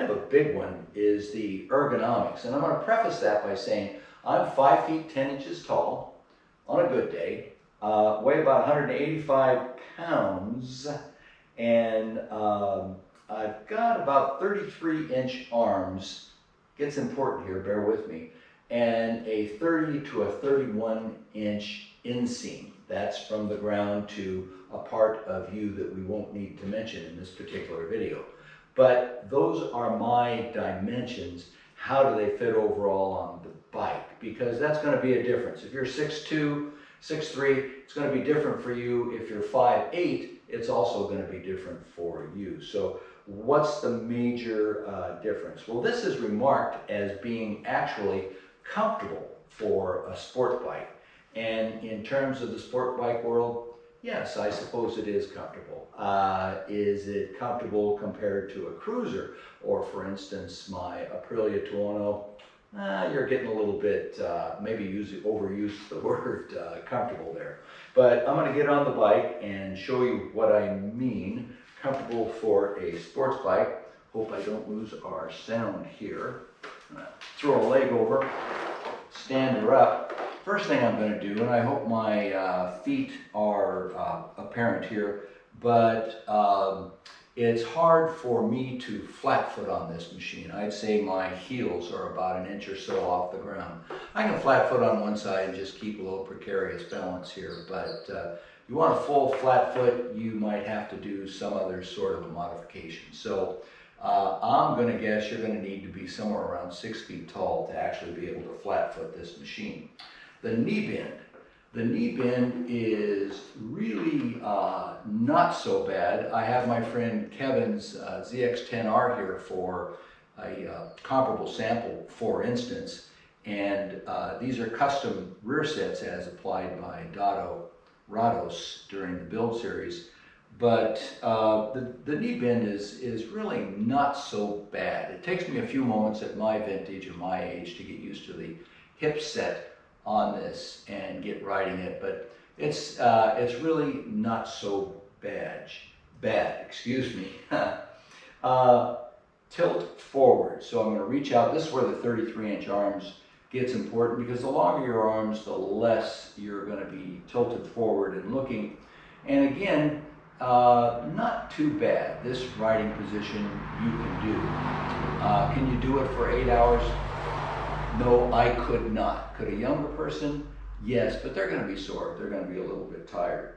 kind of a big one is the ergonomics. And I'm going to preface that by saying I'm 5 feet 10 inches tall on a good day, weigh about 185 pounds, and I've got about 33-inch arms. Gets important here, bear with me, and a 30 to a 31-inch inseam. That's from the ground to a part of you that we won't need to mention in this particular video. But those are my dimensions. How do they fit overall on the bike? Because that's going to be a difference. If you're 6'2", 6'3", it's going to be different for you. If you're 5'8", it's also going to be different for you. So what's the major difference? Well, this is remarked as being actually comfortable for a sport bike. And in terms of the sport bike world, yes, I suppose it is comfortable. Is it comfortable compared to a cruiser? Or for instance, my Aprilia Tuono, you're getting a little bit, maybe overuse the word comfortable there. But I'm going to get on the bike and show you what I mean. Comfortable for a sports bike. Hope I don't lose our sound here. Throw a leg over, stand her up. First thing I'm going to do, and I hope my feet are apparent here, but it's hard for me to flat foot on this machine. I'd say my heels are about 1 inch or so off the ground. I can flat foot on one side and just keep a little precarious balance here, but you want a full flat foot, you might have to do some other sort of a modification. So I'm going to guess you're going to need to be somewhere around 6 feet tall to actually be able to flat foot this machine. The knee bend. The knee bend is really not so bad. I have my friend Kevin's ZX-10R here for a comparable sample, for instance, and these are custom rear sets as applied by Rados during the build series. But the knee bend is really not so bad. It takes me a few moments at my vintage and my age to get used to the hip set on this and get riding it, but it's really not so bad. Excuse me. Tilt forward. So I'm going to reach out. This is where the 33-inch arms gets important, because the longer your arms, the less you're going to be tilted forward and looking. And again, not too bad. This riding position you can do. Can you do it for 8 hours? No, I could not. Could a younger person? Yes, but they're going to be sore. They're going to be a little bit tired.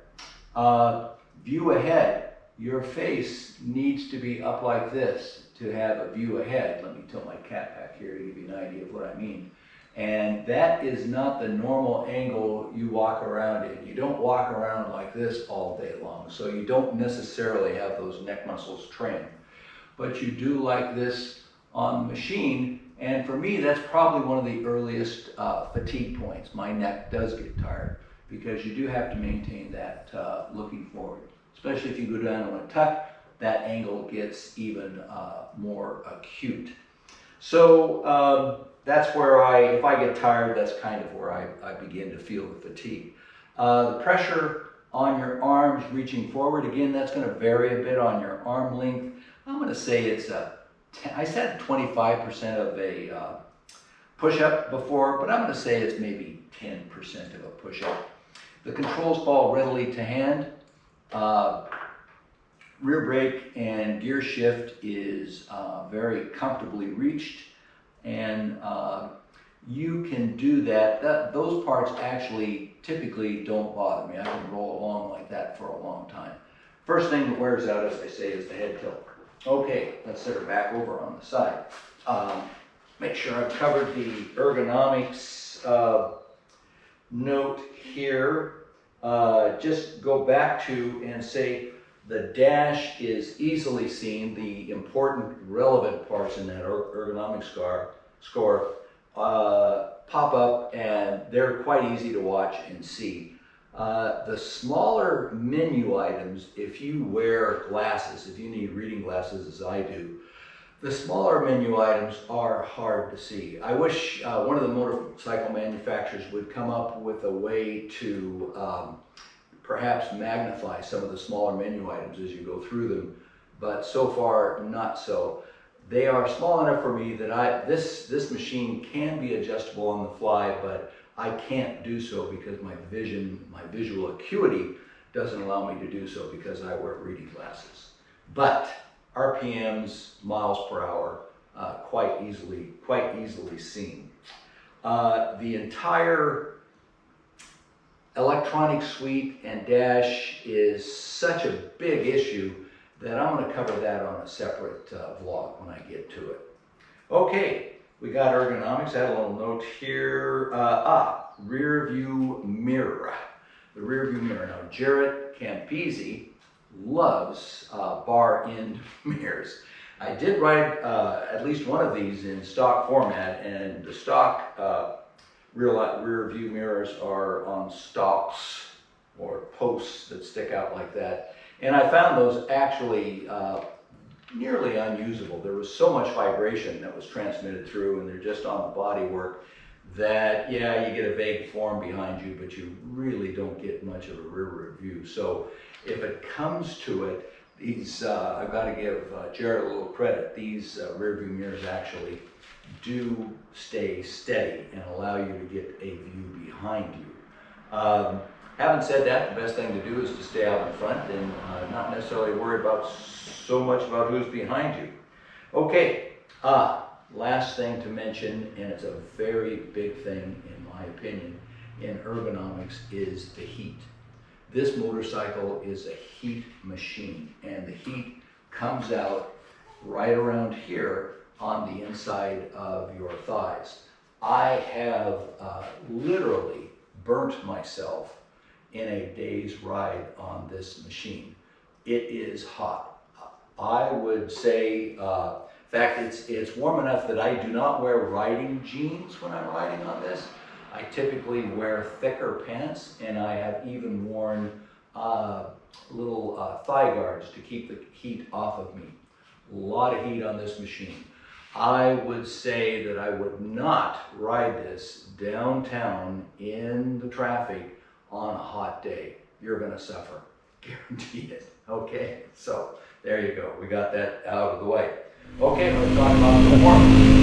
View ahead. Your face needs to be up like this to have a view ahead. Let me tilt my cat back here to give you an idea of what I mean. And that is not the normal angle you walk around in. You don't walk around like this all day long, so you don't necessarily have those neck muscles trained. But you do like this on the machine, and for me, that's probably one of the earliest fatigue points. My neck does get tired because you do have to maintain that looking forward. Especially if you go down on a tuck, that angle gets even more acute. So that's where if I get tired, that's kind of where I begin to feel the fatigue. The pressure on your arms reaching forward, again, that's going to vary a bit on your arm length. I'm going to say it's I said 25% of a push-up before, but I'm going to say it's maybe 10% of a push-up. The controls fall readily to hand. Rear brake and gear shift is very comfortably reached, and you can do that. Those parts actually typically don't bother me. I can roll along like that for a long time. First thing that wears out, as I say, is the head tilt. Okay, let's set her back over on the side. Make sure I've covered the ergonomics note here. Just go back to and say the dash is easily seen. The important, relevant parts in that ergonomic score pop up, and they're quite easy to watch and see. The smaller menu items, if you wear glasses, if you need reading glasses as I do, the smaller menu items are hard to see. I wish one of the motorcycle manufacturers would come up with a way to perhaps magnify some of the smaller menu items as you go through them, but so far not so. They are small enough for me that this machine can be adjustable on the fly, but I can't do so because my visual acuity doesn't allow me to do so because I wear reading glasses. But RPMs, miles per hour, quite easily seen. The entire electronic suite and dash is such a big issue that I'm going to cover that on a separate vlog when I get to it. Okay, we got ergonomics. I had a little note here. Rear view mirror. The rear view mirror. Now, Jarrett Campisi loves bar end mirrors. I did write at least one of these in stock format, and the stock rear view mirrors are on stalks or posts that stick out like that. And I found those actually nearly unusable. There was so much vibration that was transmitted through, and they're just on the bodywork that, yeah, you get a vague form behind you, but you really don't get much of a rear view. So if it comes to it, these, I've got to give Jared a little credit. These rear view mirrors actually do stay steady and allow you to get a view behind you. Having said that, the best thing to do is to stay out in front and not necessarily worry about so much about who's behind you. Okay, last thing to mention, and it's a very big thing in my opinion, in ergonomics, is the heat. This motorcycle is a heat machine, and the heat comes out right around here on the inside of your thighs. I have literally burnt myself in a day's ride on this machine. It is hot. I would say, in fact, it's warm enough that I do not wear riding jeans when I'm riding on this. I typically wear thicker pants, and I have even worn little thigh guards to keep the heat off of me. A lot of heat on this machine. I would say that I would not ride this downtown in the traffic on a hot day. You're gonna suffer, guaranteed it. Okay, so there you go. We got that out of the way. Okay, let's talk about performance.